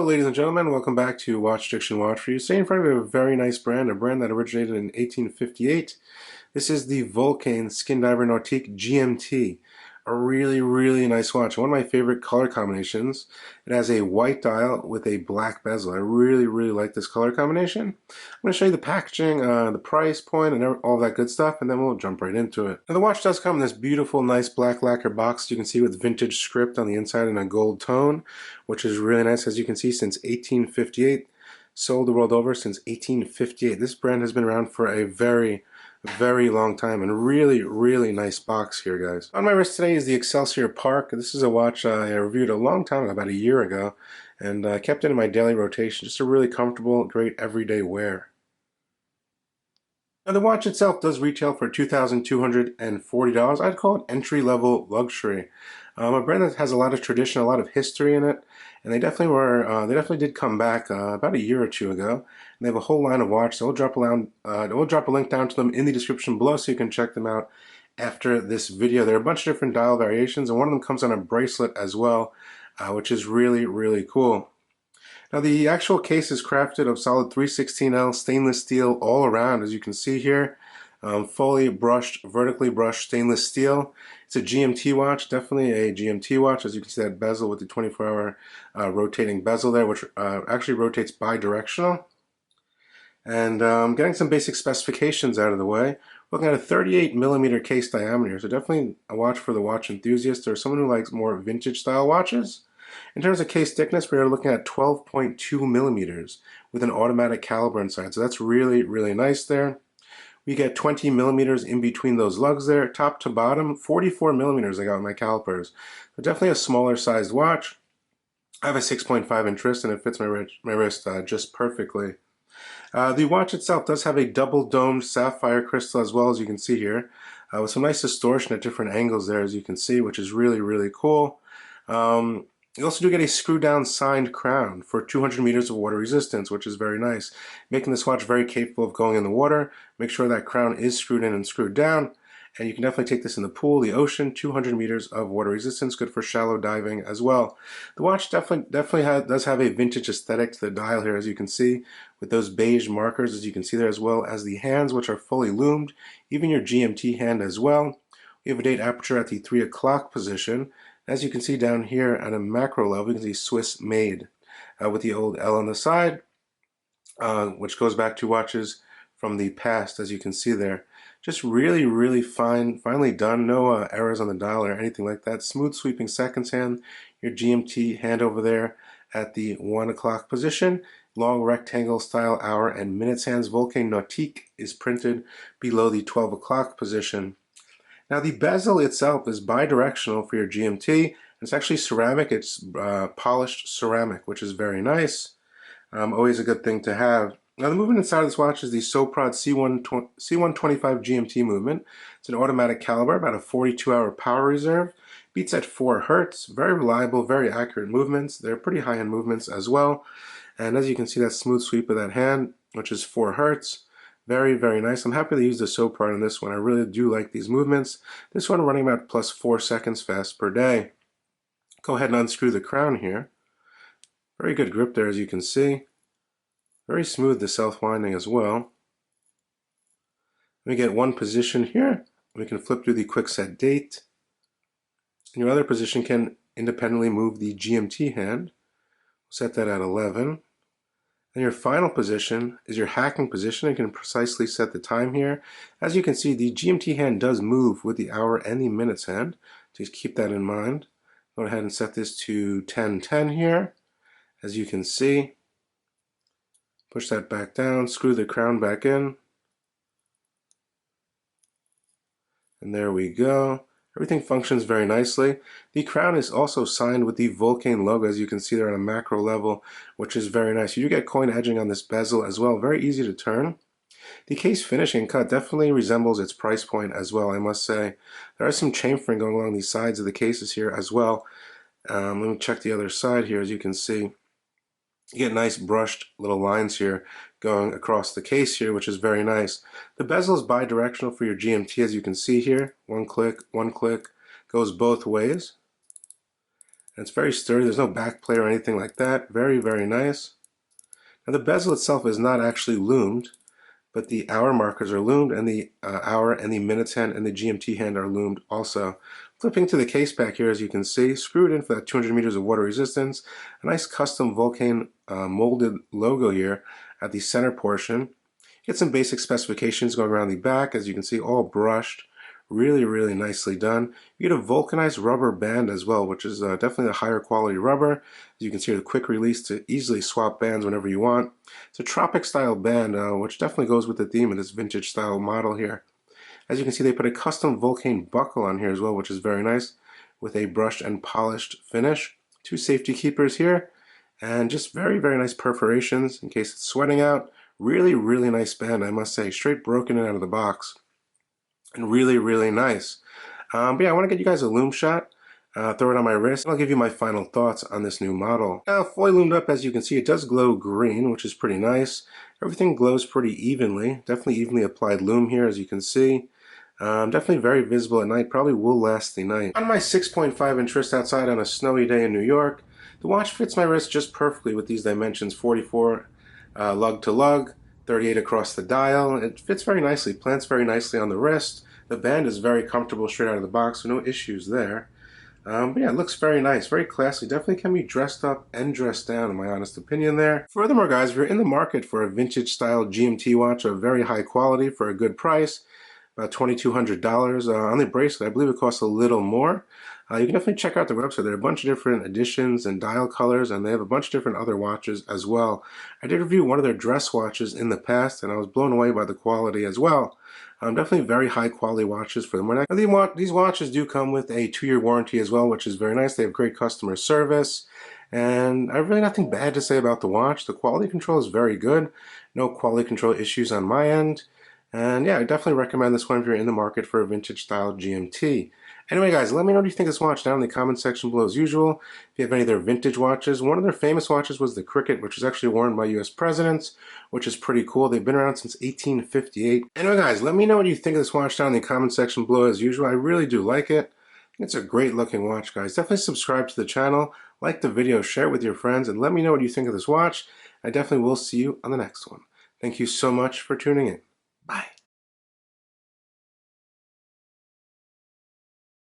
ladies and gentlemen, welcome back to Watch Diction Watch For You. Today in front of you a very nice brand, a brand that originated in 1858. This is the Vulcain Skindiver Nautique GMT. A really nice watch. One of my favorite color combinations. It has a white dial with a black bezel. I really like this color combination. I'm going to show you the packaging, the price point, and all that good stuff, and then we'll jump right into it. Now the watch does come in this beautiful, nice black lacquer box. You can see with vintage script on the inside in a gold tone, which is really nice. As you can see, since 1858, sold the world over since 1858. This brand has been around for a very long time, and really nice box here, guys. On my wrist today is the Excelsior Park. This is a watch I reviewed a long time ago, about a year ago, and I kept it in my daily rotation. Just a really comfortable, great everyday wear. Now the watch itself does retail for $2,240. I'd call it entry-level luxury. A brand that has a lot of tradition, a lot of history in it, and they definitely did come back about a year or two ago. And they have a whole line of watches. We'll drop a link down to them in the description below so you can check them out after this video. There are a bunch of different dial variations, and one of them comes on a bracelet as well, which is really cool. Now the actual case is crafted of solid 316L stainless steel all around, as you can see here. Fully brushed, vertically brushed stainless steel. It's a GMT watch, definitely a GMT watch. As you can see, that bezel with the 24-hour rotating bezel there, which actually rotates bi-directional. And getting some basic specifications out of the way. Looking at a 38mm case diameter, so definitely a watch for the watch enthusiast or someone who likes more vintage style watches. In terms of case thickness, we are looking at 12.2mm with an automatic caliber inside, so that's really nice there. We get 20mm in between those lugs there, top to bottom. 44mm I got with my calipers, so definitely a smaller sized watch. I have a 6.5 inch wrist, and it fits my wrist just perfectly. The watch itself does have a double domed sapphire crystal, as well, as you can see here, with some nice distortion at different angles there, as you can see, which is really cool. You also do get a screw-down signed crown for 200 meters of water resistance, which is very nice, making this watch very capable of going in the water. Make sure that crown is screwed in and screwed down, and you can definitely take this in the pool, the ocean. 200 meters of water resistance, good for shallow diving as well. The watch definitely does have a vintage aesthetic to the dial here, as you can see, with those beige markers, as you can see there, as well as the hands, which are fully loomed, even your GMT hand as well. We have a date aperture at the 3 o'clock position. As you can see down here at a macro level, you can see Swiss made with the old L on the side, which goes back to watches from the past, as you can see there. Just really finely done. No errors on the dial or anything like that. Smooth sweeping seconds hand. Your GMT hand over there at the 1 o'clock position. Long rectangle style hour and minutes hands. Vulcain Nautique is printed below the 12 o'clock position. Now the bezel itself is bi-directional for your GMT, and it's actually ceramic. It's polished ceramic, which is very nice. Always a good thing to have. Now the movement inside of this watch is the Soprod C125 GMT movement. It's an automatic caliber, about a 42-hour power reserve. Beats at 4 Hertz. Very reliable, very accurate movements. They're pretty high-end movements as well. And as you can see, that smooth sweep of that hand, which is 4 Hertz. Very nice. I'm happy to use the Soprod on this one. I really do like these movements. This one running about plus 4 seconds fast per day. Go ahead and unscrew the crown here. Very good grip there, as you can see. Very smooth, the self-winding as well. We get one position here. We can flip through the quick set date. In your other position can independently move the GMT hand. Set that at 11. And your final position is your hacking position. You can precisely set the time here. As you can see, the GMT hand does move with the hour and the minutes hand. Just keep that in mind. Go ahead and set this to 10:10 here. As you can see, push that back down, screw the crown back in. And there we go. Everything functions very nicely. The crown is also signed with the Vulcain logo, as you can see there on a macro level, which is very nice. You do get coin edging on this bezel as well, very easy to turn. The case finishing cut definitely resembles its price point as well, I must say. There is some chamfering going along the sides of the cases here as well. Let me check the other side here. As you can see, you get nice brushed little lines here going across the case here, which is very nice. The bezel is bi-directional for your GMT, as you can see here. One click, goes both ways. And it's very sturdy. There's no back plate or anything like that. Very, very nice. Now the bezel itself is not actually loomed, but the hour markers are loomed, and the hour and the minutes hand and the GMT hand are loomed also. Flipping to the case back here, as you can see, screwed in for that 200 meters of water resistance, a nice custom Vulcain molded logo here at the center portion. Get some basic specifications going around the back, as you can see, all brushed. Really, really nicely done. You get a vulcanized rubber band as well, which is definitely a higher quality rubber. As you can see, the quick release to easily swap bands whenever you want. It's a tropic style band, which definitely goes with the theme of this vintage style model here. As you can see, they put a custom Vulcain buckle on here as well, which is very nice, with a brushed and polished finish. Two safety keepers here, and just very, very nice perforations in case it's sweating out. Really, really nice band, I must say. Straight broken in out of the box. And really, really nice. But yeah, I want to get you guys a lume shot. Throw it on my wrist, and I'll give you my final thoughts on this new model. Now, fully loomed up, as you can see, it does glow green, which is pretty nice. Everything glows pretty evenly. Definitely evenly applied lume here, as you can see. Definitely very visible at night. Probably will last the night. On my 6.5-inch wrist outside on a snowy day in New York, the watch fits my wrist just perfectly with these dimensions: 44 lug to lug, 38 across the dial. It fits very nicely, plants very nicely on the wrist. The band is very comfortable straight out of the box, so no issues there. But yeah, it looks very nice, very classy. Definitely can be dressed up and dressed down, in my honest opinion there. Furthermore, guys, if you're in the market for a vintage style GMT watch of very high quality for a good price, about $2,200 on the bracelet, I believe it costs a little more. You can definitely check out the website. There are a bunch of different editions and dial colors, and they have a bunch of different other watches as well. I did review one of their dress watches in the past, and I was blown away by the quality as well. Definitely very high quality watches for them. These watches do come with a 2-year warranty as well, which is very nice. They have great customer service, and I have really nothing bad to say about the watch. The quality control is very good. No quality control issues on my end. And yeah, I definitely recommend this one if you're in the market for a vintage style GMT. Anyway, guys, let me know what you think of this watch down in the comment section below as usual. If you have any of their vintage watches, one of their famous watches was the Cricket, which was actually worn by US presidents, which is pretty cool. They've been around since 1858. Anyway, guys, let me know what you think of this watch down in the comment section below as usual. I really do like it. It's a great looking watch, guys. Definitely subscribe to the channel, like the video, share it with your friends, and let me know what you think of this watch. I definitely will see you on the next one. Thank you so much for tuning in. Bye.